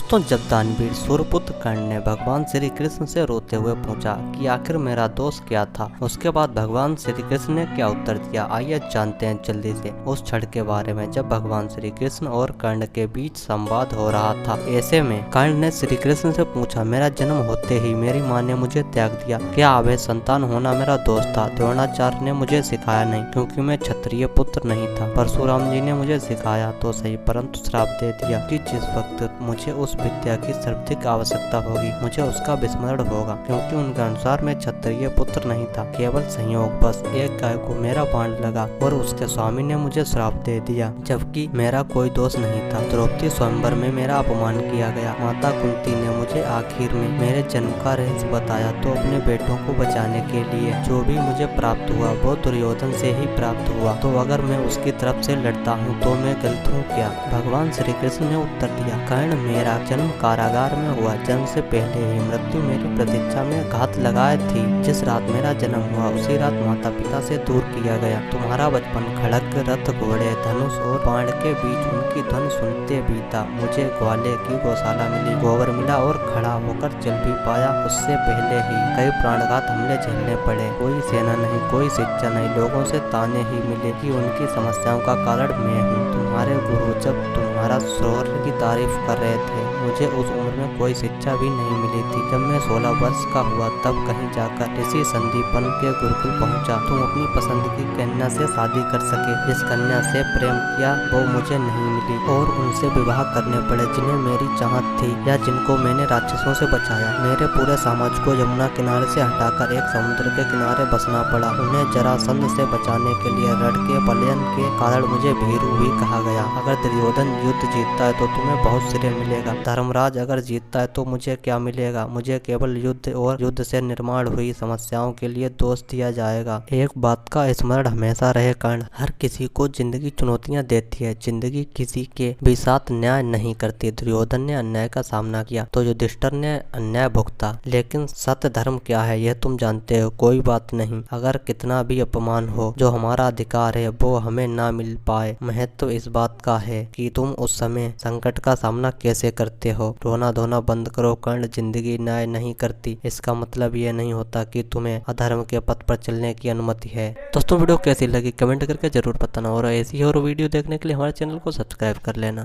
दोस्तों, जब दानवीर सूर्यपुत्र कर्ण ने भगवान श्री कृष्ण से रोते हुए पूछा कि आखिर मेरा दोष क्या था, उसके बाद भगवान श्री कृष्ण ने क्या उत्तर दिया, आइए जानते हैं जल्दी से उस क्षण के बारे में जब भगवान श्री कृष्ण और कर्ण के बीच संवाद हो रहा था। ऐसे में कर्ण ने श्री कृष्ण से पूछा, मेरा जन्म होते ही मेरी माँ ने मुझे त्याग दिया, क्या अवैध संतान होना मेरा दोष था? द्रोणाचार्य ने मुझे सिखाया नहीं क्योंकि मैं क्षत्रिय पुत्र नहीं था। परशुराम जी ने मुझे सिखाया तो सही, परंतु श्राप दे दिया कि जिस वक्त मुझे उस विद्या की सर्वाधिक आवश्यकता होगी मुझे उसका विस्मरण होगा, क्योंकि उनके अनुसार मैं क्षत्रिय पुत्र नहीं था। केवल संयोग बस एक गाय को मेरा बाण लगा और उसके स्वामी ने मुझे श्राप दे दिया, जबकि मेरा कोई दोष नहीं था। द्रौपदी स्वयंवर में मेरा अपमान किया गया। माता कुंती ने मुझे आखिर में मेरे जन्म का रहस्य बताया, तो अपने बेटों को बचाने के लिए जो भी मुझे प्राप्त हुआ वो दुर्योधन से ही प्राप्त हुआ, तो अगर मैं उसकी तरफ से लड़ता हूँ तो मैं गलत हूँ क्या? भगवान श्री कृष्ण ने उत्तर दिया, कर्ण मेरा जन्म कारागार में हुआ। जन्म से पहले ही मृत्यु मेरी प्रतीक्षा में घात लगाए थी। जिस रात मेरा जन्म हुआ उसी रात माता पिता से दूर किया गया। तुम्हारा बचपन खड़ग, रथ, घोड़े, धनुष और बाण के बीच उनकी ध्वनि सुनते बीता। मुझे ग्वाले की गौशाला मिली, गोबर मिला और खड़ा होकर चल भी पाया। उससे पहले ही कई प्राणघात हमले झेलने पड़े। कोई सेना नहीं, कोई शिक्षा नहीं, लोगों से ताने ही मिले कि उनकी समस्याओं का कारण मैं हूँ। तुम्हारे गुरु जब तुम्हारा शौर्य की तारीफ कर रहे थे, मुझे उस उम्र में कोई शिक्षा भी नहीं मिली थी। जब मैं 16 वर्ष का हुआ तब कहीं जाकर ऋषि संदीपन के गुरुकुल पहुंचा। तुम अपनी पसंद की कन्या से शादी कर सके। जिस कन्या से प्रेम किया वो मुझे नहीं मिली और उनसे विवाह करने पड़े जिन्हें मेरी चाहत थी या जिनको मैंने राक्षसों से बचाया। मेरे पूरे समाज को यमुना किनारे से हटाकर एक समुद्र के किनारे बसना पड़ा। उन्हें जरासंध से बचाने के लिए रण के पलायन के कारण मुझे भीरू भी कहा गया। अगर दुर्योधन युद्ध जीतता है तो तुम्हें बहुत श्रेय मिलेगा। धर्मराज अगर जीतता है तो मुझे क्या मिलेगा? मुझे केवल युद्ध और युद्ध से निर्माण हुई समस्याओं के लिए दोष दिया जाएगा। एक बात का स्मरण हमेशा रहे कर्ण, हर किसी को जिंदगी चुनौतियां देती है, जिंदगी किसी के भी साथ न्याय नहीं करती। दुर्योधन ने अन्याय का सामना किया तो युधिष्ठिर ने अन्याय भुगता, लेकिन सत्य धर्म क्या है यह तुम जानते हो। कोई बात नहीं, अगर कितना भी अपमान हो, जो हमारा अधिकार है वो हमें ना मिल पाए, महत्व तो इस बात का है कि तुम उस समय संकट का सामना कैसे करते हो। रोना धोना बंद करो कर्ण, जिंदगी न्याय नहीं करती। इसका मतलब ये नहीं होता कि तुम्हें अधर्म के पथ पर चलने की अनुमति है। दोस्तों, वीडियो कैसी लगी कमेंट करके जरूर बताना और ऐसी और वीडियो देखने के लिए हमारे चैनल को सब्सक्राइब कर लेना।